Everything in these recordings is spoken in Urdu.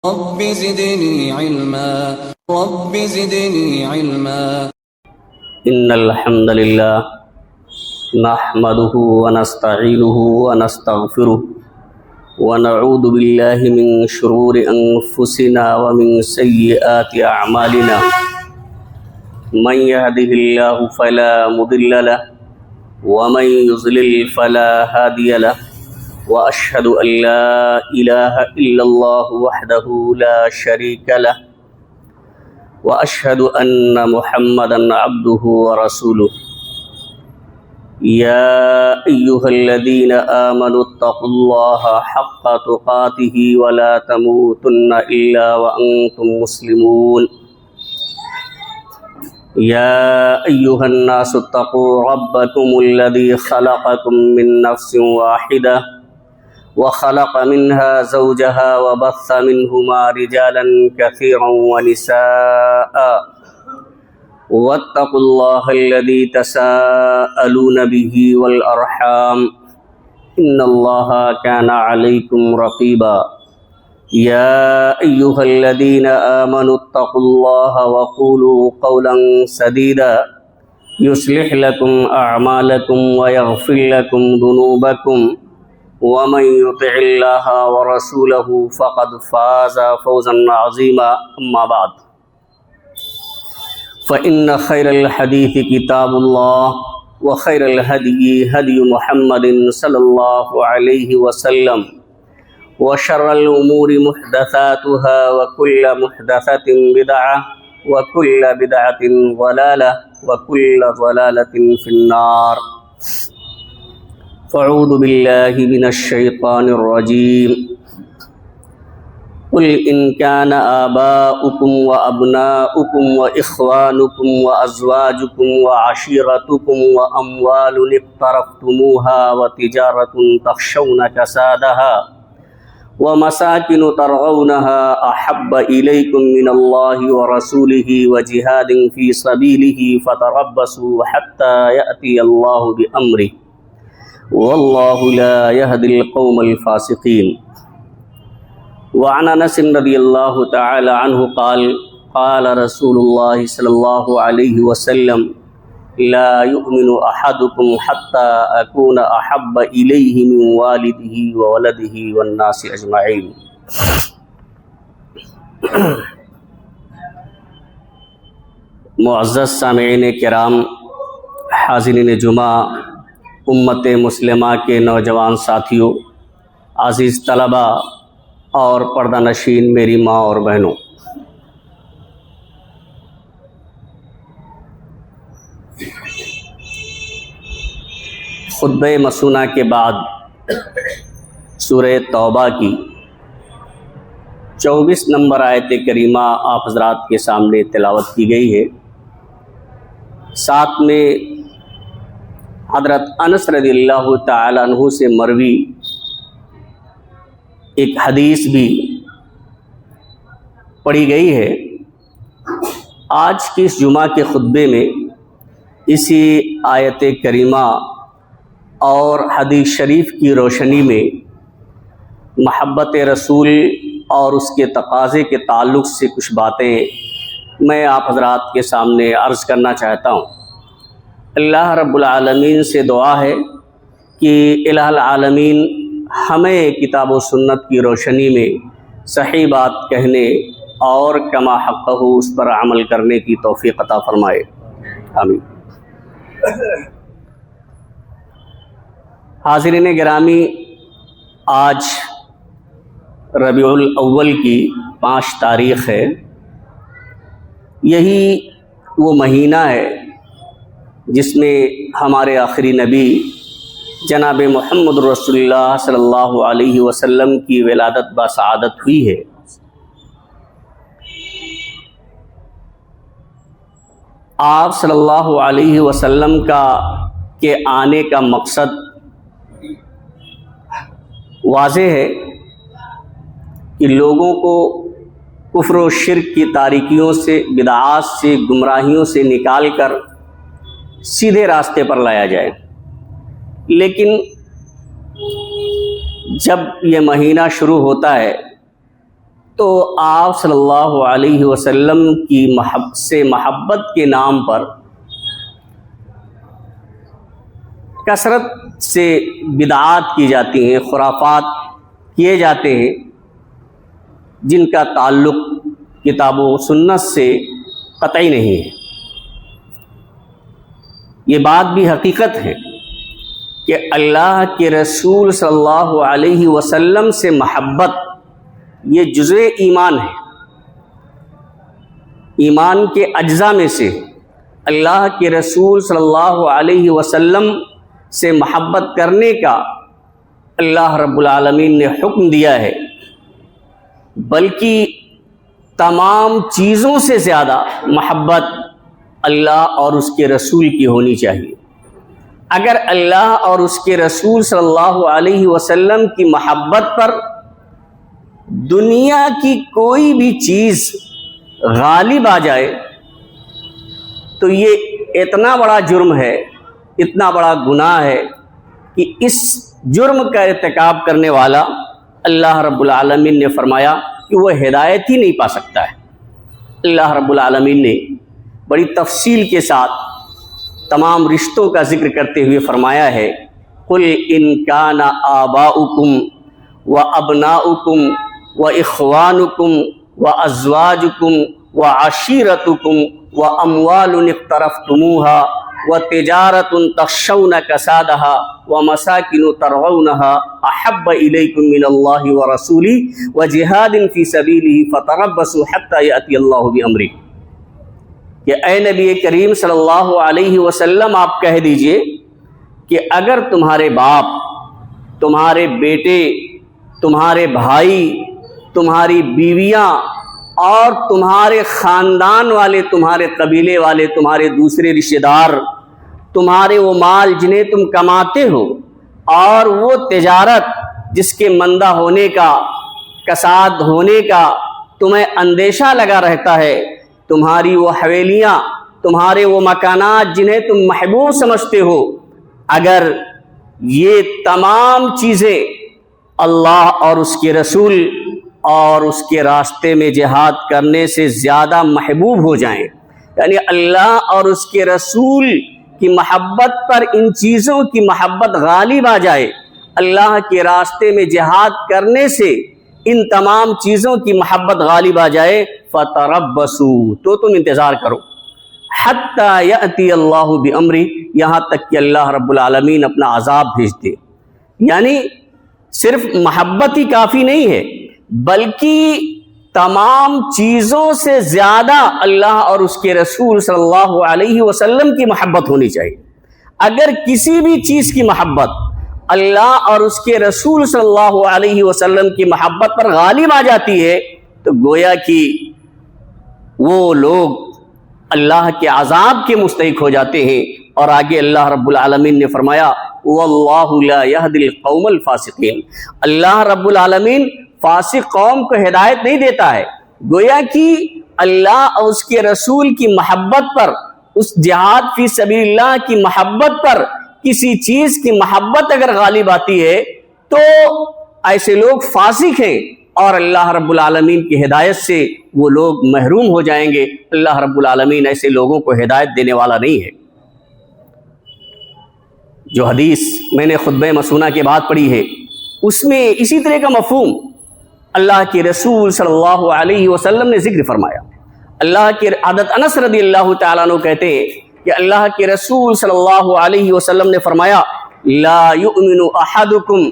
رب زدني علما رب زدني علما. إن الحمد لله نحمده ونستعينه ونستغفره ونعوذ بالله من شرور أنفسنا ومن سيئات أعمالنا. من يهده الله فلا مضل له ومن يضلل فلا هادي له وأشهد أن لا إله إلا الله وحده لا شريك له وأشهد أن محمدا عبده ورسوله. يا أيها الذين آمنوا اتقوا الله حق تقاته ولا تموتن إلا وأنتم مسلمون. يا أيها الناس اتقوا ربكم الذي خلقكم من نفس واحدة وخلق منها زوجها وبث منهما رجالا كثيرا ونساء واتقوا الله الذي تساءلون به والأرحام إن الله كان عليكم رقيبا. يا أيها الذين آمنوا اتقوا الله وقولوا قولا سديدا يصلح لكم أعمالكم ويغفر لكم ذنوبكم ومن يطع الله ورسوله فقد فاز فوزا عظيما. أما بعد فإن خير الحديث كتاب الله وخير الهدي هدي محمد صلى الله عليه وسلم وشر الأمور محدثاتها وكل محدثة بدعة وكل بدعة ضلالة وكل ضلالة في النار. فاعوذ بالله من الشيطان الرجيم. قل إن كان آباؤكم وأبناؤكم وإخوانكم وأزواجكم وعشيرتكم وأموال اقترفتموها وتجارة تخشون كسادها ومساكن ترضونها أحب إليكم من الله ورسوله وجهاد في سبيله فتربصوا حتى يأتي الله بأمره والله لا يهدي القوم الفاسقين. وعن انس رضی اللہ تعالی عنہ قال قال رسول اللہ صلی اللہ علیہ وسلم لا يؤمن احدكم حتى اكون احب الیہ من والدہ وولدہ والناس اجمعین. معزز سامعین کرام، حاضرین جمعہ، امت مسلمہ کے نوجوان ساتھیوں، عزیز طلبہ اور پردہ نشین میری ماں اور بہنوں، خطبہ مسونہ کے بعد سورہ توبہ کی 24 نمبر آیت کریمہ آپ حضرات کے سامنے تلاوت کی گئی ہے. ساتھ میں حضرت انس رضی اللہ تعالی عنہ سے مروی ایک حدیث بھی پڑھی گئی ہے. آج کی اس جمعہ کے خطبے میں اسی آیت کریمہ اور حدیث شریف کی روشنی میں محبت رسول اور اس کے تقاضے کے تعلق سے کچھ باتیں میں آپ حضرات کے سامنے عرض کرنا چاہتا ہوں. اللہ رب العالمین سے دعا ہے کہ الہ العالمین ہمیں کتاب و سنت کی روشنی میں صحیح بات کہنے اور کما حقہ اس پر عمل کرنے کی توفیق عطا فرمائے. آمین. حاضرین گرامی، آج ربیع الاول کی 5 تاریخ ہے. یہی وہ مہینہ ہے جس میں ہمارے آخری نبی جناب محمد رسول اللہ صلی اللہ علیہ وسلم کی ولادت بسعادت ہوئی ہے. آپ صلی اللہ علیہ وسلم کے آنے کا مقصد واضح ہے کہ لوگوں کو کفر و شرک کی تاریکیوں سے، بدعات سے، گمراہیوں سے نکال کر سیدھے راستے پر لایا جائے. لیکن جب یہ مہینہ شروع ہوتا ہے تو آپ صلی اللہ علیہ وسلم کی محبت کے نام پر کثرت سے بدعات کی جاتی ہیں، خرافات کیے جاتے ہیں، جن کا تعلق کتاب و سنت سے قطعی نہیں ہے۔ یہ بات بھی حقیقت ہے کہ اللہ کے رسول صلی اللہ علیہ وسلم سے محبت یہ جزء ایمان ہے، ایمان کے اجزاء میں سے اللہ کے رسول صلی اللہ علیہ وسلم سے محبت کرنے کا اللہ رب العالمین نے حکم دیا ہے، بلکہ تمام چیزوں سے زیادہ محبت اللہ اور اس کے رسول کی ہونی چاہیے۔ اگر اللہ اور اس کے رسول صلی اللہ علیہ وسلم کی محبت پر دنیا کی کوئی بھی چیز غالب آ جائے تو یہ اتنا بڑا جرم ہے، اتنا بڑا گناہ ہے کہ اس جرم کا ارتکاب کرنے والا اللہ رب العالمین نے فرمایا کہ وہ ہدایت ہی نہیں پا سکتا ہے۔ اللہ رب العالمین نے بڑی تفصیل کے ساتھ تمام رشتوں کا ذکر کرتے ہوئے فرمایا ہے، قُلْ إِنْ كَانَ آبَاؤُكُمْ وَأَبْنَاؤُكُمْ وَإِخْوَانُكُمْ وَأَزْوَاجُكُمْ وَعَشِيرَتُكُمْ وَأَمْوَالٌ اقْتَرَفْتُمُوهَا وَتِجَارَةٌ تَخْشَوْنَ كَسَادَهَا وَمَسَاكِنُ تَرْضَوْنَهَا أَحَبَّ إِلَيْكُم مِّنَ اللَّهِ وَرَسُولِهِ وَجِهَادٍ فِي سَبِيلِهِ فَتَرَبَّصُوا حَتَّى يَأْتِيَ اللَّهُ بِأَمْرِهِ کہ اے نبی کریم صلی اللہ علیہ وسلم آپ کہہ دیجئے کہ اگر تمہارے باپ، تمہارے بیٹے، تمہارے بھائی، تمہاری بیویاں اور تمہارے خاندان والے، تمہارے قبیلے والے، تمہارے دوسرے رشتہ دار، تمہارے وہ مال جنہیں تم کماتے ہو اور وہ تجارت جس کے مندہ ہونے کا، کساد ہونے کا تمہیں اندیشہ لگا رہتا ہے، تمہاری وہ حویلیاں، تمہارے وہ مکانات جنہیں تم محبوب سمجھتے ہو، اگر یہ تمام چیزیں اللہ اور اس کے رسول اور اس کے راستے میں جہاد کرنے سے زیادہ محبوب ہو جائیں، یعنی اللہ اور اس کے رسول کی محبت پر ان چیزوں کی محبت غالب آ جائے، اللہ کے راستے میں جہاد کرنے سے ان تمام چیزوں کی محبت غالب آ جائے، فَتَرَبَّصُوا تو تم انتظار کرو، حَتَّى يَأْتِيَ اللَّهُ بِأَمْرِهِ یہاں تک کہ اللہ رب العالمین اپنا عذاب بھیج دے۔ یعنی صرف محبت ہی کافی نہیں ہے، بلکہ تمام چیزوں سے زیادہ اللہ اور اس کے رسول صلی اللہ علیہ وسلم کی محبت ہونی چاہیے۔ اگر کسی بھی چیز کی محبت اللہ اور اس کے رسول صلی اللہ علیہ وسلم کی محبت پر غالب آ جاتی ہے تو گویا کہ وہ لوگ اللہ کے عذاب کے مستحق ہو جاتے ہیں۔ اور آگے اللہ رب العالمین نے فرمایا وَاللَّهُ لَا يَهْدِي الْقَوْمَ الْفَاسِقِينَ اللہ رب العالمین فاسق قوم کو ہدایت نہیں دیتا ہے۔ گویا کہ اللہ اور اس کے رسول کی محبت پر، اس جہاد فی سبیل اللہ کی محبت پر کسی چیز کی محبت اگر غالب آتی ہے تو ایسے لوگ فاسق ہیں اور اللہ رب العالمین کی ہدایت سے وہ لوگ محروم ہو جائیں گے۔ اللہ رب العالمین ایسے لوگوں کو ہدایت دینے والا نہیں ہے۔ جو حدیث میں نے خطبہ مسونہ کے بعد پڑھی ہے اس میں اسی طرح کا مفہوم اللہ کے رسول صلی اللہ علیہ وسلم نے ذکر فرمایا۔ اللہ کے حضرت انس رضی اللہ تعالیٰ عنہ کہتے ہیں کہ اللہ کے رسول صلی اللہ علیہ وسلم نے فرمایا لا یؤمن احدکم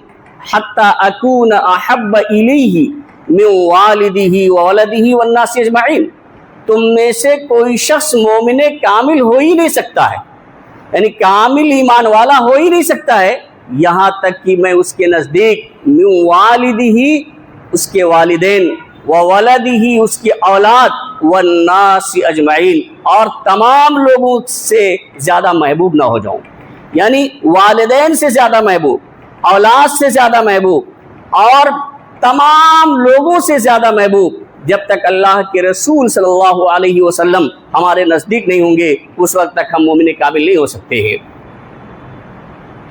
حتی اکون احب الیہ من والدہ وولدہ والناس اجمعین تم میں سے کوئی شخص مومن کامل ہو ہی نہیں سکتا ہے، یعنی کامل ایمان والا ہو ہی نہیں سکتا ہے یہاں تک کہ میں اس کے نزدیک من والدہ اس کے والدین وولدہ اس کی اولاد والناس اجمعین اور تمام لوگوں سے زیادہ محبوب نہ ہو جاؤں، یعنی والدین سے زیادہ محبوب، اولاد سے زیادہ محبوب اور تمام لوگوں سے زیادہ محبوب جب تک اللہ کے رسول صلی اللہ علیہ وسلم ہمارے نزدیک نہیں ہوں گے اس وقت تک ہم مومن کامل نہیں ہو سکتے ہیں۔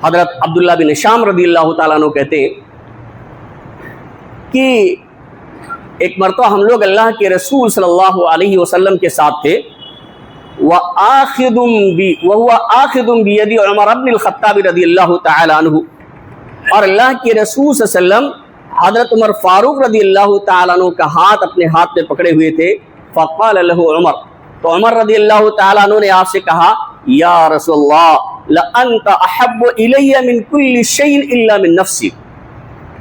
حضرت عبداللہ بن شام رضی اللہ تعالیٰ عنہ کہتے ہیں کہ ایک مرتبہ ہم لوگ اللہ کے رسول صلی اللہ علیہ وسلم کے ساتھ تھے، وَهُوَ آخِذٌ بِيَدِ عمر بن الخطاب رضی اللہ تعالی عنہ، اور اللہ کے رسول صلی اللہ علیہ وسلم حضرت عمر فاروق رضی اللہ تعالیٰ عنہ کا ہاتھ اپنے ہاتھ میں پکڑے ہوئے تھے۔ فقال له عمر، تو عمر رضی اللہ تعالیٰ عنہ نے آپ سے کہا، یا رسول اللہ لأنت احب الی من کل شیء الا من نفسی،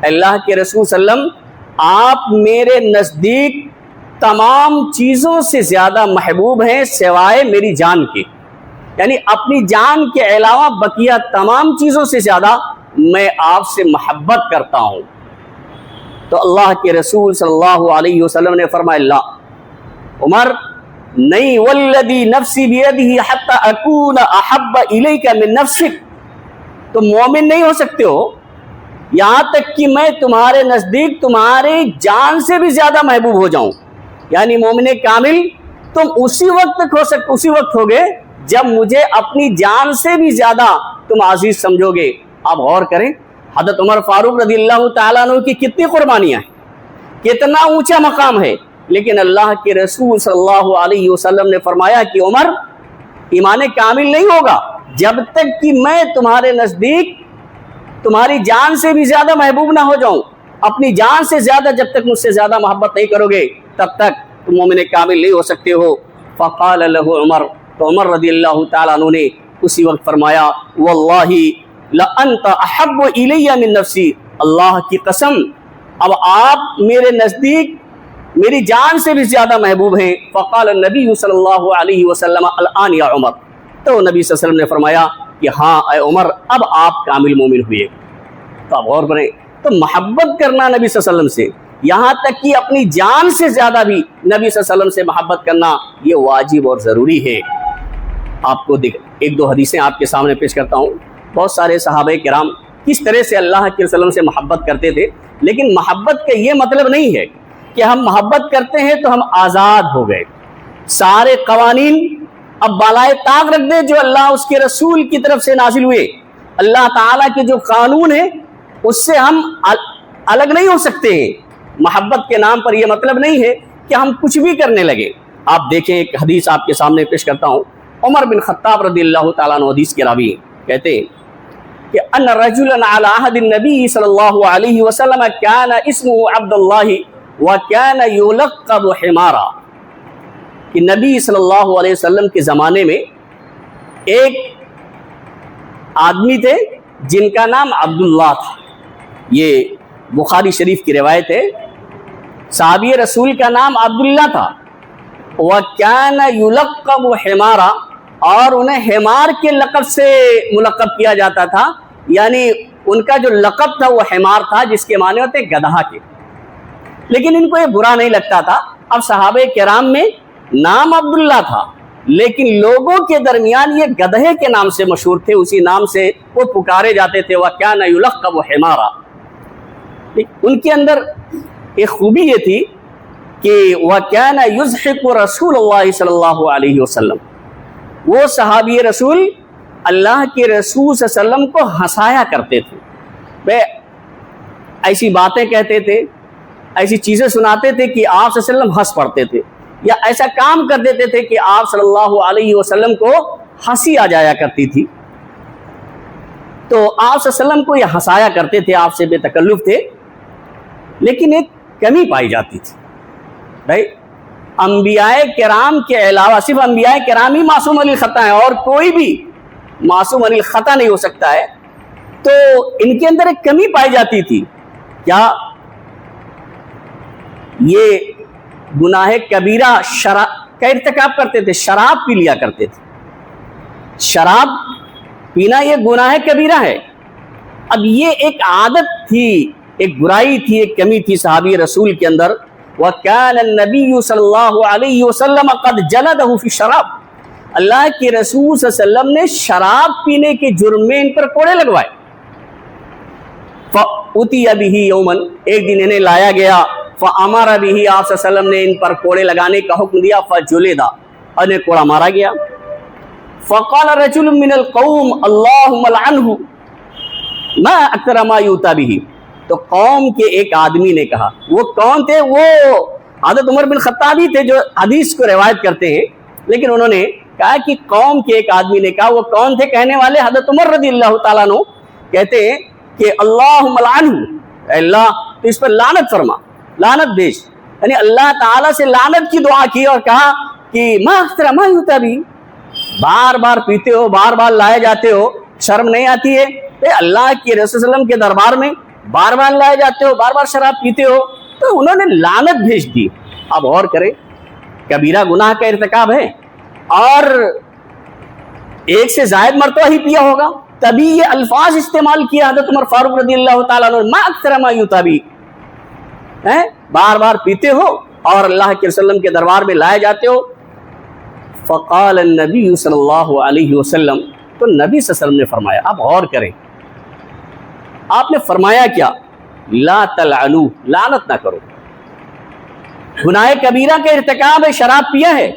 اللہ کے رسول صلی اللہ علیہ وسلم آپ میرے نزدیک تمام چیزوں سے زیادہ محبوب ہیں سوائے میری جان کے، یعنی اپنی جان کے علاوہ بقیہ تمام چیزوں سے زیادہ میں آپ سے محبت کرتا ہوں۔ تو اللہ کے رسول صلی اللہ علیہ وسلم نے فرمایا، اللہ عمر نہیں، والذی نفسی بیدہ حتی اکون احب الیک من نفسک، تم مومن نہیں ہو سکتے ہو یہاں تک کہ میں تمہارے نزدیک تمہارے جان سے بھی زیادہ محبوب ہو جاؤں، یعنی مومن کامل تم اسی وقت ہوگے جب مجھے اپنی جان سے بھی زیادہ تم عزیز سمجھو گے۔ آپ غور کریں، حضرت عمر فاروق رضی اللہ تعالیٰ عنہ کی کتنی قربانیاں ہیں، کتنا اونچا مقام ہے، لیکن اللہ کے رسول صلی اللہ علیہ وسلم نے فرمایا کہ عمر ایمان کامل نہیں ہوگا جب تک کہ میں تمہارے نزدیک تمہاری جان سے بھی زیادہ محبوب نہ ہو جاؤں، اپنی جان سے زیادہ جب تک مجھ سے زیادہ محبت نہیں کرو گے تب تک تم مومن کامل نہیں ہو سکتے ہو۔ فقال له عمر، تو عمر رضی اللہ تعالیٰ عنہ نے اسی وقت فرمایا، واللہ لأنت احب الی من نفسی، اللہ کی قسم اب آپ میرے نزدیک میری جان سے بھی زیادہ محبوب ہیں۔ فقال النبی صلی اللہ علیہ وسلم الآن یا عمر، تو نبی صلی اللہ علیہ وسلم نے فرمایا کہ ہاں اے عمر اب آپ کامل مومن ہوئے۔ تو آپ غور کریں، تو محبت کرنا نبی صلی اللہ علیہ وسلم سے، یہاں تک کہ اپنی جان سے زیادہ بھی نبی صلی اللہ علیہ وسلم سے محبت کرنا یہ واجب اور ضروری ہے۔ آپ کو ایک دو حدیثیں آپ کے سامنے پیش کرتا ہوں۔ بہت سارے صحابہ کرام کس طرح سے اللہ کے وسلم سے محبت کرتے تھے، لیکن محبت کا یہ مطلب نہیں ہے کہ ہم محبت کرتے ہیں تو ہم آزاد ہو گئے، سارے قوانین اب بالائے طاق رکھ دیں جو اللہ اس کے رسول کی طرف سے نازل ہوئے، اللہ تعالیٰ کے جو قانون ہیں اس سے ہم الگ نہیں ہو سکتے ہیں۔ محبت کے نام پر یہ مطلب نہیں ہے کہ ہم کچھ بھی کرنے لگے۔ آپ دیکھیں، ایک حدیث آپ کے سامنے پیش کرتا ہوں۔ عمر بن خطاب رضی اللہ تعالیٰ عنہ حدیث کے راوی کہتے ہیں کہ ان رجلا علی عہد النبی صلی اللہ علیہ وسلم کان اسمہ عبداللہ وکان یلقب حمارا، کہ نبی صلی اللہ علیہ وسلم کے زمانے میں ایک آدمی تھے جن کا نام عبداللہ تھا، یہ بخاری شریف کی روایت ہے، صحابی رسول کا نام عبداللہ تھا، وکان یلقب حمارا، اور انہیں حمار کے لقب سے ملقب کیا جاتا تھا، یعنی ان کا جو لقب تھا وہ حمار تھا، جس کے معنی ہوتے گدھا کے، لیکن ان کو یہ برا نہیں لگتا تھا۔ اب صحابہ کرام میں نام عبداللہ تھا، لیکن لوگوں کے درمیان یہ گدھے کے نام سے مشہور تھے، اسی نام سے وہ پکارے جاتے تھے، وَكَانَ يُلَقَّبُ حِمَارًا۔ ان کے اندر ایک خوبی یہ تھی کہ وَكَانَ يُزْحِقُ رسول اللہ صلی اللہ علیہ وسلم، وہ صحابی رسول اللہ کے رسول صلی اللہ علیہ وسلم کو ہنسایا کرتے تھے، وہ ایسی باتیں کہتے تھے، ایسی چیزیں سناتے تھے کہ آپ صلی اللہ علیہ وسلم ہنس پڑتے تھے، یا ایسا کام کر دیتے تھے کہ آپ صلی اللہ علیہ وسلم کو ہنسی آ جایا کرتی تھی۔ تو آپ صلی اللہ علیہ وسلم کو یہ ہنسایا کرتے تھے، آپ سے بے تکلف تھے، لیکن ایک کمی پائی جاتی تھی، بھائی انبیاء کرام کے علاوہ صرف انبیاء کرام ہی معصوم عن الخطا ہیں، اور کوئی بھی معصوم عن الخطا نہیں ہو سکتا ہے۔ تو ان کے اندر ایک کمی پائی جاتی تھی، کیا یہ گناہ کبیرہ شراب کا ارتکاب کرتے تھے، شراب پی لیا کرتے تھے، شراب پینا یہ گناہ کبیرہ ہے۔ اب یہ ایک عادت تھی، ایک برائی تھی، ایک کمی تھی صحابی رسول کے اندر۔ وَكَانَ النَّبِيُّ صلی اللہ علیہ وسلم قد جلدہ فی الشراب، اللہ کے رسول صلی اللہ علیہ وسلم نے شراب پینے کے جرم میں ان پر کوڑے لگوائے۔ فَأُتِيَ بِهِ يَوْمًا، ایک دن انہیں لایا گیا، فَأَمَرَ بِهِ، آپ صلی اللہ علیہ وسلم نے ان پر کوڑے لگانے کا حکم دیا، فَجُلِدَ، انہیں کوڑا مارا گیا۔ فَقَالَ رَجُلٌ مِّنَ الْقَوْمِ اللَّهُمَّ لَعَنْهُ مَا أَكْثَرَ مَا يُؤْتَى بِهِ، تو تو قوم کے ایک آدمی نے کہا، وہ کون تھے؟ وہ حضرت عمر بن خطاب ہی تھے جو حدیث کو روایت کرتے ہیں، لیکن انہوں نے کہا کہ قوم کے ایک آدمی نے کہا۔ وہ کون تھے کہنے والے؟ حضرت عمر رضی اللہ تعالیٰ عنہ کہتے ہیں کہ اللہم لعنہ، اے اللہ تو اس پر لعنت فرما، لعنت بھیج، یعنی اللہ تعالیٰ سے لعنت کی دعا کی اور کہا کہ ما اختر ما یوتا بھی، بار بار پیتے ہو، بار بار لائے جاتے ہو، شرم نہیں آتی ہے؟ اے اللہ کے رسول صلی اللہ علیہ وسلم کے دربار میں بار بار لائے جاتے ہو، بار بار شراب پیتے ہو، تو انہوں نے لعنت بھیج دی۔ اب غور کریں، کبیرہ گناہ کا ارتکاب ہے اور ایک سے زائد مرتبہ ہی پیا ہوگا، تبھی یہ الفاظ استعمال کیا حضرت عمر فاروق رضی اللہ تعالیٰ عنہ، ما اکثر ما یوتا بھی، بار بار پیتے ہو اور اللہ کے رسول کے دربار میں لائے جاتے ہو۔ فقال النبی صلی اللہ علیہ وسلم، تو نبی صلی اللہ علیہ وسلم نے فرمایا، آپ غور کریں، آپ نے فرمایا کیا؟ لا تلعنوا، لعنت نہ کرو، گناہ کبیرہ کا ارتکاب ہے، شراب پیا ہے،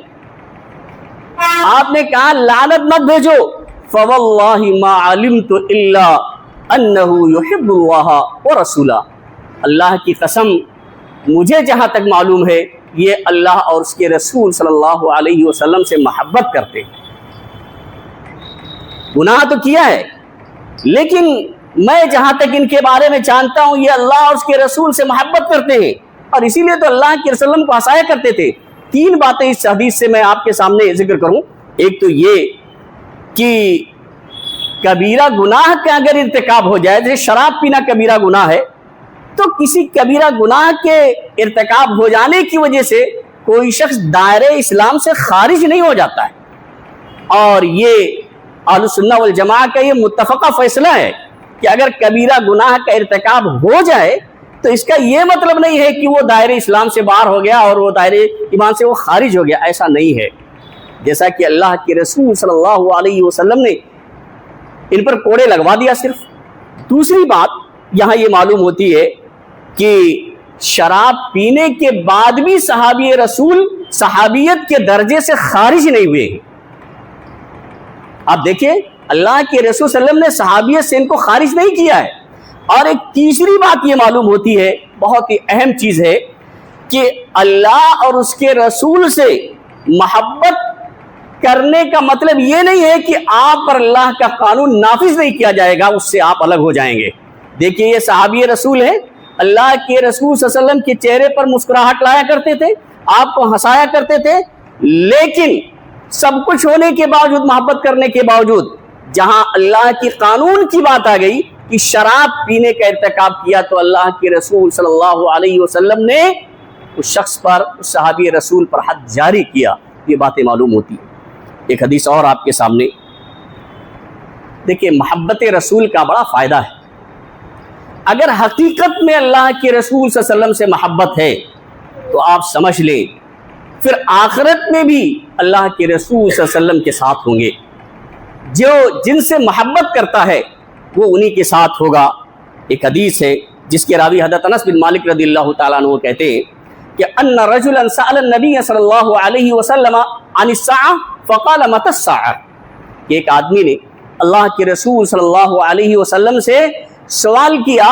آپ نے کہا لعنت مت بھیجو۔ فواللہ ما علمت الا انہ یحب اللہ ورسولہ، اللہ کی قسم مجھے جہاں تک معلوم ہے یہ اللہ اور اس کے رسول صلی اللہ علیہ وسلم سے محبت کرتے ہیں۔ گناہ تو کیا ہے، لیکن میں جہاں تک ان کے بارے میں جانتا ہوں یہ اللہ اور اس کے رسول سے محبت کرتے ہیں، اور اسی لیے تو اللہ کے رسول کو ہنسایا کرتے تھے۔ تین باتیں اس حدیث سے میں آپ کے سامنے ذکر کروں۔ ایک تو یہ کہ کبیرہ گناہ کا اگر ارتکاب ہو جائے، جیسے شراب پینا کبیرہ گناہ ہے، تو کسی کبیرہ گناہ کے ارتکاب ہو جانے کی وجہ سے کوئی شخص دائرہ اسلام سے خارج نہیں ہو جاتا ہے، اور یہ اہل السنہ والجماعہ کا یہ متفقہ فیصلہ ہے کہ اگر کبیرہ گناہ کا ارتکاب ہو جائے تو اس کا یہ مطلب نہیں ہے کہ وہ دائرہ اسلام سے باہر ہو گیا اور وہ دائرہ ایمان سے وہ خارج ہو گیا، ایسا نہیں ہے، جیسا کہ اللہ کے رسول صلی اللہ علیہ وسلم نے ان پر کوڑے لگوا دیا صرف۔ دوسری بات یہاں یہ معلوم ہوتی ہے کہ شراب پینے کے بعد بھی صحابی رسول صحابیت کے درجے سے خارج نہیں ہوئے ہیں۔ آپ دیکھیں اللہ کے رسول صلی اللہ علیہ وسلم نے صحابیت سے ان کو خارج نہیں کیا ہے۔ اور ایک تیسری بات یہ معلوم ہوتی ہے، بہت ہی اہم چیز ہے، کہ اللہ اور اس کے رسول سے محبت کرنے کا مطلب یہ نہیں ہے کہ آپ پر اللہ کا قانون نافذ نہیں کیا جائے گا، اس سے آپ الگ ہو جائیں گے۔ دیکھیے یہ صحابی رسول ہے، اللہ کے رسول صلی اللہ علیہ وسلم کے چہرے پر مسکراہٹ لایا کرتے تھے، آپ کو ہنسایا کرتے تھے، لیکن سب کچھ ہونے کے باوجود، محبت کرنے کے باوجود، جہاں اللہ کی قانون کی بات آ گئی کہ شراب پینے کا ارتکاب کیا، تو اللہ کے رسول صلی اللہ علیہ وسلم نے اس شخص پر، اس صحابی رسول پر حد جاری کیا۔ یہ باتیں معلوم ہوتی ہیں۔ ایک حدیث اور آپ کے سامنے دیکھیں، محبت رسول کا بڑا فائدہ ہے۔ اگر حقیقت میں اللہ کے رسول صلی اللہ علیہ وسلم سے محبت ہے تو آپ سمجھ لیں پھر آخرت میں بھی اللہ کے رسول صلی اللہ علیہ وسلم کے ساتھ ہوں گے۔ جو جن سے محبت کرتا ہے وہ انہی کے ساتھ ہوگا۔ ایک حدیث ہے جس کے راوی حضرت انس بن مالک رضی اللہ تعالیٰ عنہ کہتے ہیں کہ ان رجلا سأل النبی صلی اللہ علیہ وسلم عن الساعہ فقال متی الساعہ، کہ ایک آدمی نے اللہ کے رسول صلی اللہ علیہ وسلم سے سوال کیا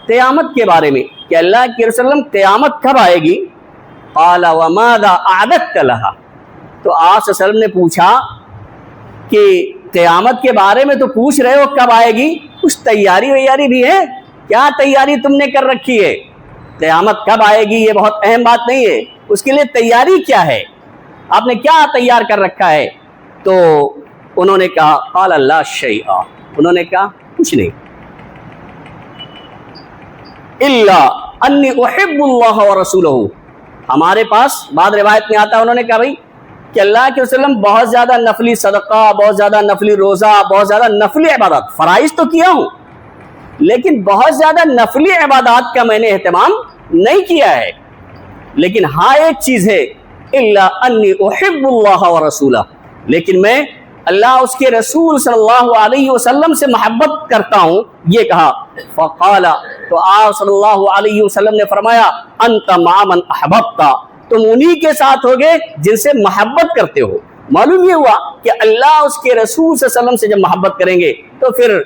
قیامت کے بارے میں کہ اللہ کے رسول قیامت کب آئے گی؟ قال وماذا اعددت لها، تو آپ صلی اللہ علیہ وسلم نے پوچھا کہ قیامت کے بارے میں تو پوچھ رہے ہو کب آئے گی، کچھ تیاری ویاری بھی ہے؟ کیا تیاری تم نے کر رکھی ہے؟ قیامت کب آئے گی یہ بہت اہم بات نہیں ہے، اس کے لیے تیاری کیا ہے، آپ نے کیا تیار کر رکھا ہے؟ تو انہوں نے کہا قال لا شیء، انہوں نے کہا کچھ نہیں، الا انی احب اللہ ورسولہ، ہمارے پاس بعد روایت میں آتا ہے انہوں نے کہا بھائی کہ اللہ کے وسلم بہت زیادہ نفلی صدقہ، بہت زیادہ نفلی روزہ، بہت زیادہ نفلی عبادات، فرائض تو کیا ہوں لیکن بہت زیادہ نفلی عبادات کا میں نے اہتمام نہیں کیا ہے، لیکن ہاں ایک چیز ہے الا انی احب اللہ ورسولہ، لیکن میں اللہ اس کے رسول صلی اللہ علیہ وسلم سے محبت کرتا ہوں، یہ کہا۔ فقال، تو آپ صلی اللہ علیہ وسلم نے فرمایا انت مع من احببت، تم انہی کے ساتھ ہوگے جن سے محبت کرتے ہو۔ معلوم یہ ہوا کہ اللہ اس کے رسول صلی اللہ علیہ وسلم سے جب محبت کریں گے تو پھر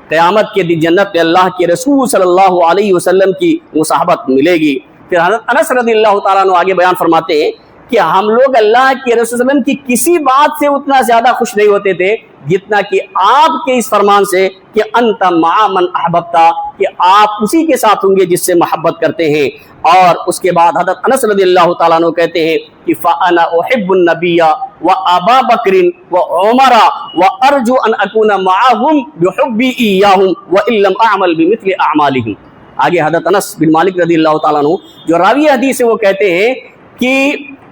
قیامت کے دن جنت میں اللہ کے رسول صلی اللہ علیہ وسلم کی مصاحبت ملے گی۔ پھر حضرت انس رضی اللہ تعالیٰ عنہ آگے بیان فرماتے ہیں کہ ہم لوگ اللہ کے رسول صلی اللہ علیہ وسلم کی کسی بات سے اتنا زیادہ خوش نہیں ہوتے تھے جتنا کہ آپ کے اس فرمان سے کہ انت مع من احببتا، کہ آپ اسی کے ساتھ ہوں گے جس سے محبت کرتے ہیں۔ اور اس کے بعد حضرت انس رضی اللہ تعالیٰ عنہ کہتے ہیں کہ فانا احب النبی و ابا بکر و عمر و ارجو ان اکون معهم بحبی ایاہم وان لم اعمل بمثل اعمالهم۔ آگے حضرت انس بن مالک رضی اللہ تعالیٰ عنہ جو راوی حدیث ہے وہ کہتے ہیں کہ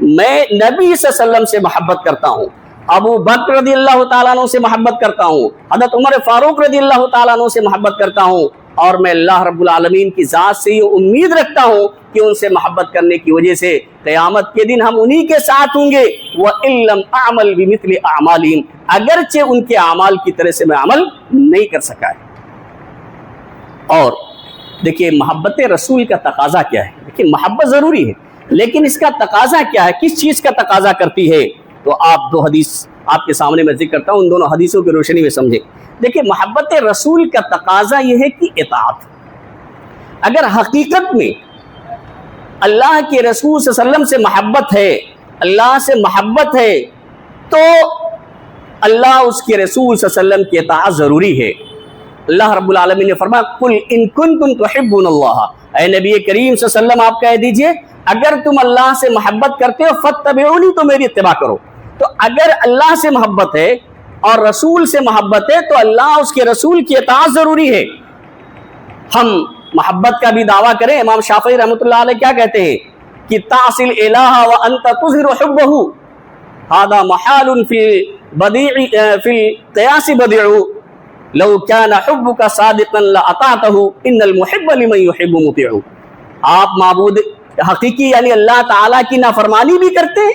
میں نبی صلی اللہ علیہ وسلم سے محبت کرتا ہوں، ابو بکر رضی اللہ تعالیٰ عنہ سے محبت کرتا ہوں، حضرت عمر فاروق رضی اللہ تعالیٰ عنہ سے محبت کرتا ہوں، اور میں اللہ رب العالمین کی ذات سے یہ امید رکھتا ہوں کہ ان سے محبت کرنے کی وجہ سے قیامت کے دن ہم انہی کے ساتھ ہوں گے۔ وَإِن لَّمْ أَعْمَلْ بِمِثْلِ أَعْمَالِهِمْ، اگرچہ ان کے اعمال کی طرح سے میں عمل نہیں کر سکا ہے۔ اور دیکھیے محبت رسول کا تقاضا کیا ہے، دیکھیے محبت ضروری ہے لیکن اس کا تقاضا کیا ہے، کس چیز کا تقاضا کرتی ہے؟ تو آپ دو حدیث آپ کے سامنے میں ذکر کرتا ہوں، ان دونوں حدیثوں کی روشنی میں سمجھیں۔ دیکھیں محبت رسول کا تقاضا یہ ہے کہ اطاعت۔ اگر حقیقت میں اللہ کے رسول صلی اللہ علیہ وسلم سے محبت ہے، اللہ سے محبت ہے، تو اللہ اس کے رسول صلی اللہ علیہ وسلم کی اطاعت ضروری ہے۔ اللہ رب العالمین نے فرمایا قل ان کنتم تحبون اللہ، اے نبی کریم صلی اللہ علیہ وسلم آپ کہہ دیجئے اگر تم اللہ سے محبت کرتے ہو فاتبعونی، تو میری اتباع کرو۔ تو اگر اللہ سے محبت ہے اور رسول سے محبت ہے تو اللہ اس کے رسول کی اطاعت ضروری ہے۔ ہم محبت کا بھی دعویٰ کریں، امام شافعی رحمۃ اللہ علیہ کیا کہتے ہیں کہ تعصی الہ وانت تظہر حبہ ھذا محال فی القیاس بدیع لو کان حبک صادقا لاطعتہ ان المحب لمن یحب مطیع۔ آپ معبود حقیقی یعنی اللہ تعالیٰ کی نافرمانی بھی کرتے ہیں،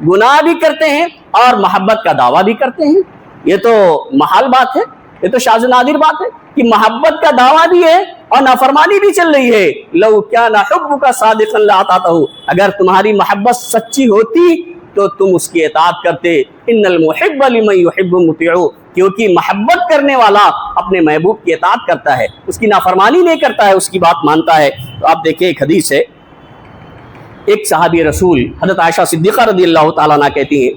گناہ بھی کرتے ہیں اور محبت کا دعویٰ بھی کرتے ہیں، یہ تو محال بات ہے، یہ تو شاذ و نادر بات ہے کہ محبت کا دعویٰ بھی ہے اور نافرمانی بھی چل رہی ہے۔ لو کان حبک صادقا لاطعتہ، اگر تمہاری محبت سچی ہوتی تو تم اس کی اطاعت کرتے۔ ان المحب لمن یحب مطیع، کیونکہ محبت کرنے والا اپنے محبوب کی اطاعت کرتا ہے، اس کی نافرمانی نہیں کرتا ہے، اس کی بات مانتا ہے۔ تو آپ دیکھیں ایک حدیث ہے، ایک صحابی رسول حضرت عائشہ صدیقہ رضی اللہ تعالیٰ عنہ کہتی ہیں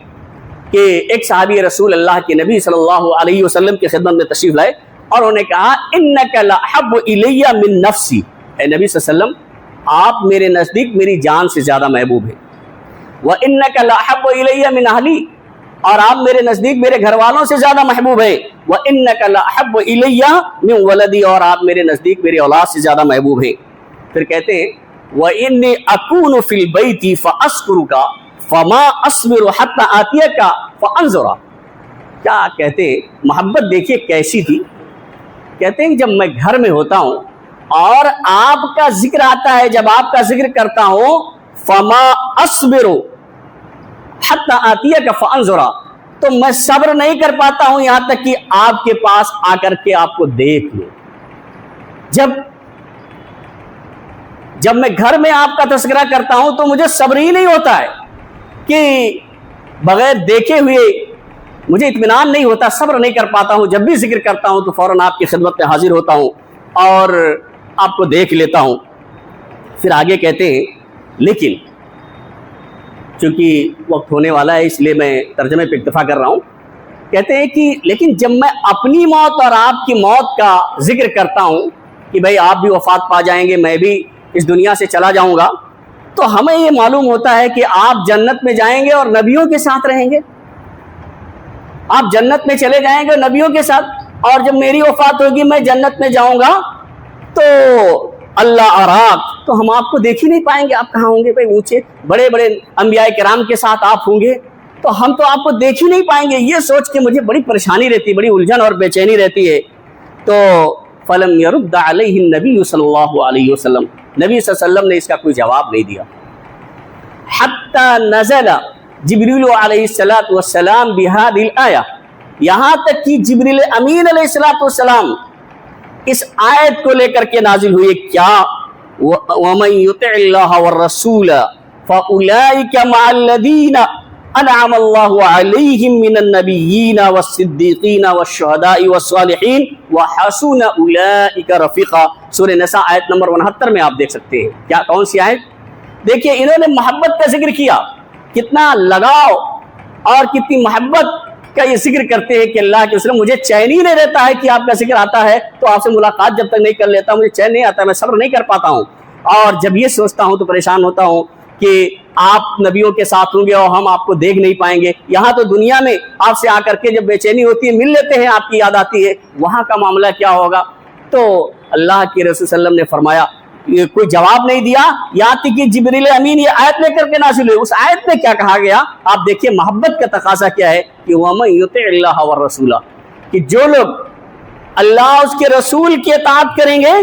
کہ ایک صحابی رسول اللہ کے نبی صلی اللہ علیہ وسلم کی خدمت میں تشریف لائے اور انہوں نے کہا انک لاحب الی من نفسی، اے نبی صلی اللہ علیہ وسلم آپ میرے نزدیک میری جان سے زیادہ محبوب ہیں۔ وانک لاحب الی من اہلی، اور آپ میرے نزدیک میرے گھر والوں سے زیادہ محبوب ہیں۔ وانک لاحب الی من ولدی، اور آپ میرے نزدیک میری اولاد سے زیادہ محبوب ہیں۔ پھر کہتے ہیں وَإِنِّي أَكُونُ فِي الْبَيْتِ فَأَذْكُرُكَ فَمَا أَصْبِرُ حَتَّى آتِيَكَ فَأَنظُرَ۔ کیا کہتے ہیں محبت دیکھیے کیسی تھی، کہتے ہیں کہ جب میں گھر میں ہوتا ہوں اور آپ کا ذکر آتا ہے، جب آپ کا ذکر کرتا ہوں فَمَا أَصْبِرُ حَتَّى آتِيَكَ فَأَنظُرَ، تو میں صبر نہیں کر پاتا ہوں یہاں تک کہ آپ کے پاس آ کر کے آپ کو دیکھ لوں۔ جب میں گھر میں آپ کا تذکرہ کرتا ہوں تو مجھے صبر ہی نہیں ہوتا ہے کہ بغیر دیکھے ہوئے مجھے اطمینان نہیں ہوتا، صبر نہیں کر پاتا ہوں، جب بھی ذکر کرتا ہوں تو فوراً آپ کی خدمت میں حاضر ہوتا ہوں اور آپ کو دیکھ لیتا ہوں۔ پھر آگے کہتے ہیں لیکن چونکہ وقت ہونے والا ہے اس لیے میں ترجمے پہ اکتفا کر رہا ہوں، کہتے ہیں کہ لیکن جب میں اپنی موت اور آپ کی موت کا ذکر کرتا ہوں کہ بھئی آپ بھی وفات پا جائیں گے، میں بھی اس دنیا سے چلا جاؤں گا، تو ہمیں یہ معلوم ہوتا ہے کہ آپ جنت میں جائیں گے اور نبیوں کے ساتھ رہیں گے، آپ جنت میں چلے جائیں گے نبیوں کے ساتھ، اور جب میری وفات ہوگی میں جنت میں جاؤں گا تو اللہ اراک، تو ہم آپ کو دیکھ ہی نہیں پائیں گے، آپ کہاں ہوں گے؟ بھائی اونچے بڑے بڑے انبیاء کرام کے ساتھ آپ ہوں گے تو ہم تو آپ کو دیکھ ہی نہیں پائیں گے۔ یہ سوچ کے مجھے بڑی پریشانی رہتی، بڑی الجھن اور بے چینی رہتی ہے۔ تو فلم يرد علیہ النبی صلی اللہ علیہ وسلم، نبی صلی اللہ علیہ وسلم نے اس کا کوئی جواب نہیں دیا۔ حتی نزل جبریل علیہ السلام بہذه الآیہ، یہاں تک کہ جبریل امین علیہ السلام اس آیت کو لے کر کے نازل ہوئے، کیا وَمَن يُطِعِ اللَّهَ وَالرَّسُولَ فَأُولَئِكَ مَعَ الَّذِينَ أَنْعَمَ اللَّهُ عَلَيْهِم مِّنَ النَّبِيِّينَ وَالصِّدِّيقِينَ وَالشُّهَدَاءِ وَالصَّالِحِينَ وحسن اولئک رفیقا، سورہ نساء آیت نمبر 69 میں آپ دیکھ سکتے ہیں. کیا کون سی آیت؟ دیکھیے انہوں نے محبت کا ذکر کیا، کتنا لگاؤ اور کتنی محبت کا یہ ذکر کرتے ہیں کہ اللہ کے رسول مجھے چین ہی نہیں رہتا ہے کہ آپ کا ذکر آتا ہے تو آپ سے ملاقات جب تک نہیں کر لیتا مجھے چین نہیں آتا، میں صبر نہیں کر پاتا ہوں، اور جب یہ سوچتا ہوں تو پریشان ہوتا ہوں کہ آپ نبیوں کے ساتھ ہوں گے اور ہم آپ کو دیکھ نہیں پائیں گے. یہاں تو دنیا میں آپ سے آ کر کے جب بے چینی ہوتی ہے، مل لیتے ہیں، آپ کی یاد آتی ہے، وہاں کا معاملہ کیا ہوگا؟ تو اللہ کے رسول صلی اللہ علیہ وسلم نے فرمایا، یہ کوئی جواب نہیں دیا، یہاں تک کہ جبریل امین یہ آیت لے کر کے نازل ہوئی. اس آیت میں کیا کہا گیا آپ دیکھیے، محبت کا تقاضا کیا ہے کہ وَمَن يُطِعِ اللَّهَ وَالرَّسُولَ، کہ جو لوگ اللہ اس کے رسول کی اطاعت کریں گے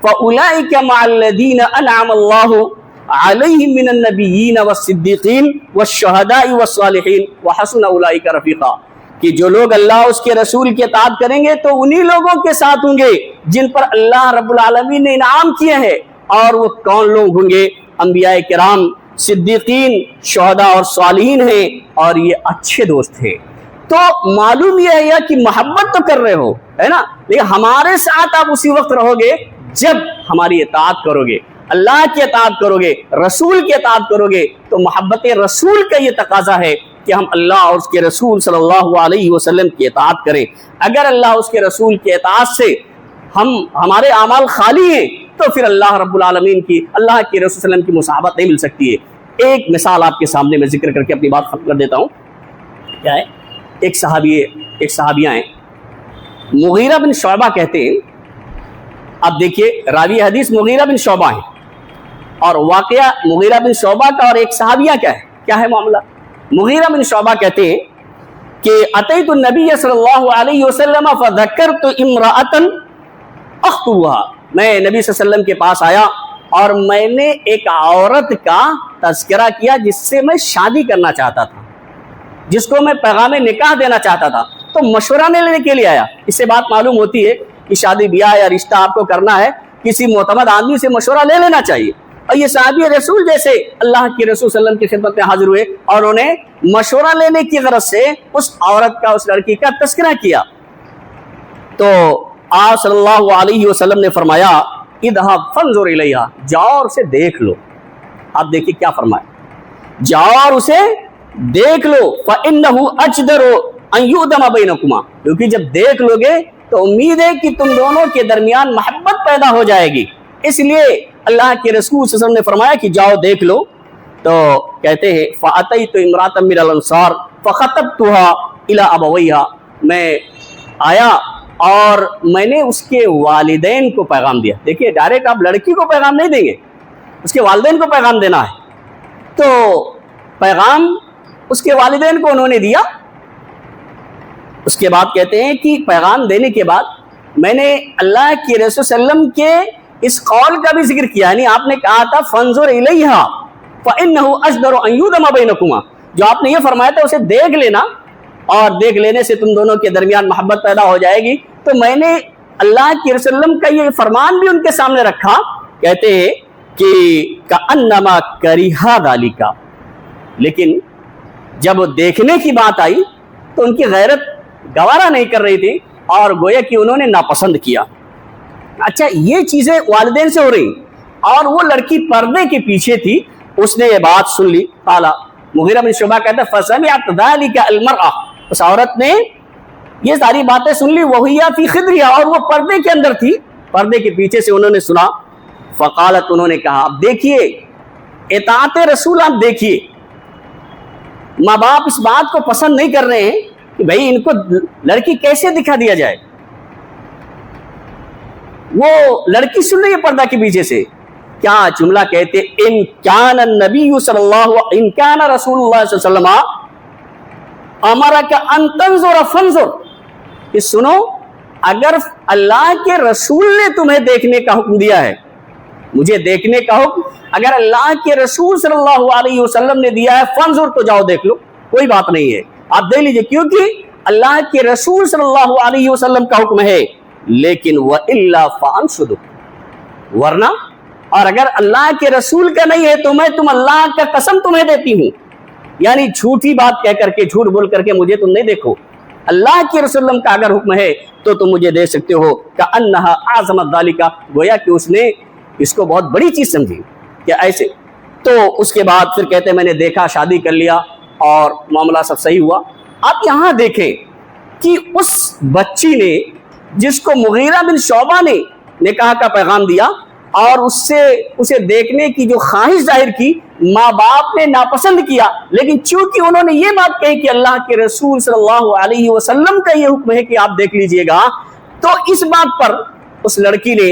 فَأُولَئِكَ مَعَ الَّذِينَ أَنْعَمَ اللَّهُ عَلَيْهِم مِّنَ النَّبِيِّينَ وَالصِّدِّيقِينَ وَالشُّهَدَاءِ وَالصَّالِحِينَ وَحَسُنَ أُولَئِكَ رَفِيقًا، کہ جو لوگ اللہ اس کے رسول کی اطاعت کریں گے تو انہی لوگوں کے ساتھ ہوں گے جن پر اللہ رب العالمین نے انعام کیے ہیں. اور وہ کون لوگ ہوں گے؟ انبیاء کرام، صدیقین، شہداء اور صالحین ہیں، اور یہ اچھے دوست ہیں. تو معلوم یہ ہے کہ محبت تو کر رہے ہو ہے نا، لیکن ہمارے ساتھ آپ اسی وقت رہو گے جب ہماری اطاعت کرو گے، اللہ کی اطاعت کرو گے، رسول کی اطاعت کرو گے. تو محبت رسول کا یہ تقاضا ہے کہ ہم اللہ اور اس کے رسول صلی اللہ علیہ وسلم کی اطاعت کریں. اگر اللہ اس کے رسول کی اطاعت سے ہمارے اعمال خالی ہیں تو پھر اللہ رب العالمین کی، اللہ کے رسول صلی اللہ علیہ وسلم کی مصاحبت نہیں مل سکتی ہے. ایک مثال آپ کے سامنے میں ذکر کر کے اپنی بات ختم کر دیتا ہوں. کیا ہے؟ ایک صحابیہ ہیں، مغیرہ بن شعبہ کہتے ہیں. اب دیکھیے راوی حدیث مغیرہ بن شعبہ ہیں، اور واقعہ مغیرہ بن شعبہ کا اور ایک صحابیہ کیا ہے معاملہ. مغیرہ بن شعبہ کہتے ہیں کہ اتیت النبی صلی اللہ علیہ وسلم فذکرت امرأۃ اخطبها، میں نبی صلی اللہ علیہ وسلم کے پاس آیا اور میں نے ایک عورت کا تذکرہ کیا جس سے میں شادی کرنا چاہتا تھا، جس کو میں پیغام نکاح دینا چاہتا تھا. تو مشورہ لینے کے لیے آیا. اس سے بات معلوم ہوتی ہے کہ شادی بیاہ یا رشتہ آپ کو کرنا ہے کسی معتمد آدمی سے مشورہ لے لینا چاہیے. اور یہ صحابی رسول جیسے اللہ کے رسول صلی اللہ علیہ وسلم کی خدمت میں حاضر ہوئے اور انہوں نے مشورہ لینے کی غرض سے اس عورت کا، اس لڑکی کا تذکرہ کیا. تو آپ صلی اللہ علیہ وسلم نے فرمایا اذهب فانظر الیہا، جاؤ اور اسے دیکھ لو. آپ دیکھیں کیا فرمایا، جاؤ اور اسے دیکھ لو. فإنه أجدر أن يؤدم بينكما، کیونکہ جب دیکھ لو گے تو امید ہے کہ تم دونوں کے درمیان محبت پیدا ہو جائے گی. اس لیے اللہ کے رسول صلی اللہ علیہ وسلم نے فرمایا کہ جاؤ دیکھ لو. تو کہتے ہیں فأتيت امرأة من الأنصار فخطبتها إلى أبويها، میں آیا اور میں نے اس کے والدین کو پیغام دیا. دیکھیے ڈائریکٹ آپ لڑکی کو پیغام نہیں دیں گے، اس کے والدین کو پیغام دینا ہے. تو پیغام اس کے والدین کو انہوں نے دیا. اس کے بعد کہتے ہیں کہ پیغام دینے کے بعد میں نے اللہ کے رسول صلی اللہ علیہ وسلم کے اس قول کا بھی ذکر کیا، یعنی آپ نے کہا تھا فانظر الیہا فإنه أجدر أن يؤدم بينكما، جو آپ نے یہ فرمایا تھا اسے دیکھ لینا اور دیکھ لینے سے تم دونوں کے درمیان محبت پیدا ہو جائے گی. تو میں نے اللہ کے رسول وسلم کا یہ فرمان بھی ان کے سامنے رکھا. کہتے ہیں کہ کأنما کریہا ذالک، لیکن جب دیکھنے کی بات آئی تو ان کی غیرت گوارا نہیں کر رہی تھی اور گویا کہ انہوں نے ناپسند کیا. اچھا یہ چیزیں والدین سے ہو رہی اور وہ لڑکی پردے کے پیچھے تھی، اس نے یہ بات سن لی. قال مغیرہ بن شعبہ کہتا ہے فسمعت ذلك المرأة، اس عورت نے یہ ساری باتیں سن لی. وہی فی خدرها، اور وہ پردے کے اندر تھی، پردے کے پیچھے سے انہوں نے سنا. فقالت، انہوں نے کہا اب دیکھیے اطاعت رسول، آپ دیکھیے ماں باپ اس بات کو پسند نہیں کر رہے ہیں کہ بھئی ان کو لڑکی کیسے دکھا دیا جائے. وہ لڑکی سن رہی ہے پردہ کے پیچھے سے. کیا جملہ کہتے ان کان النبی صلی اللہ، ان کان رسول اللہ صلی اللہ علیہ وسلم امرک ان تنظر فانظر، کہ سنو اگر اللہ کے رسول نے تمہیں دیکھنے کا حکم دیا ہے، مجھے دیکھنے کا حکم اگر اللہ کے رسول صلی اللہ علیہ وسلم نے دیا ہے فانظر، تو جاؤ دیکھ لو، کوئی بات نہیں ہے، آپ دیکھ لیجئے، کیونکہ اللہ کے رسول صلی اللہ علیہ وسلم کا حکم ہے. لیکن وَإِلَّا فَأَنْصُدُ، ورنہ اور اگر اللہ کے رسول کا نہیں ہے تو میں تم اللہ کا قسم تمہیں دیتی ہوں، یعنی جھوٹی بات کہہ کر کے، جھوٹ بول کر کے مجھے تم نہیں دیکھو. اللہ کے رسول اللہ کا اگر حکم ہے تو تم مجھے دے سکتے ہو کأنہا اعظمت ذالک، گویا کہ اس نے اس کو بہت بڑی چیز سمجھی کہ ایسے. تو اس کے بعد پھر کہتے ہیں میں نے دیکھا، شادی کر لیا اور معاملہ سب صحیح ہوا. آپ یہاں دیکھیں کہ اس بچی نے جس کو مغیرہ بن شعبہ نے نکاح کا پیغام دیا اور اسے دیکھنے کی جو خواہش ظاہر کی، ماں باپ نے ناپسند کیا، لیکن چونکہ انہوں نے یہ بات کہی کہ اللہ کے رسول صلی اللہ علیہ وسلم کا یہ حکم ہے کہ آپ دیکھ لیجئے گا، تو اس بات پر اس لڑکی نے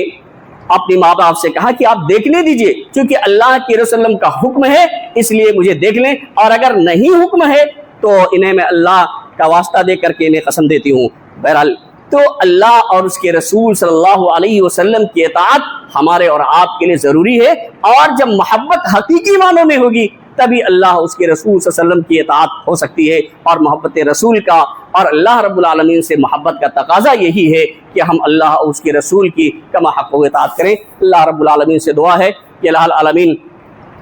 اپنی ماں باپ سے کہا کہ آپ دیکھنے دیجئے، چونکہ اللہ کے رسول صلی اللہ علیہ وسلم کا حکم ہے اس لیے مجھے دیکھ لیں، اور اگر نہیں حکم ہے تو انہیں میں اللہ کا واسطہ دے کر کے انہیں قسم دیتی ہوں. بہرحال تو اللہ اور اس کے رسول صلی اللہ علیہ وسلم کی اطاعت ہمارے اور آپ کے لیے ضروری ہے، اور جب محبت حقیقی معنوں میں ہوگی تبھی اللہ اس کے رسول صلی اللہ علیہ وسلم کی اطاعت ہو سکتی ہے. اور محبت رسول کا اور اللہ رب العالمین سے محبت کا تقاضا یہی ہے کہ ہم اللہ اور اس کے رسول کی کما حق و اطاعت کریں. اللہ رب العالمین سے دعا ہے کہ اللہ العالمین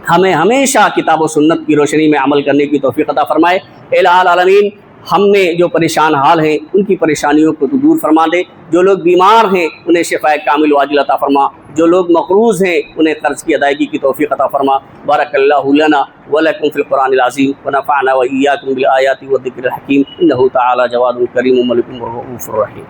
ہمیں ہمیشہ کتاب و سنت کی روشنی میں عمل کرنے کی توفیق عطا فرمائے. الہ العالمین ہم میں جو پریشان حال ہیں ان کی پریشانیوں کو تو دور فرما دے، جو لوگ بیمار ہیں انہیں شفاء کامل و عاجل عطا فرما، جو لوگ مقروض ہیں انہیں قرض کی ادائیگی کی توفیق عطا فرما. بارک اللہ لنا ولکم فی القرآن العظیم ونفعنا وإیاکم بالآیات والذکر الحکیم، انہ تعالی جواد کریم ملک رؤوف رحیم.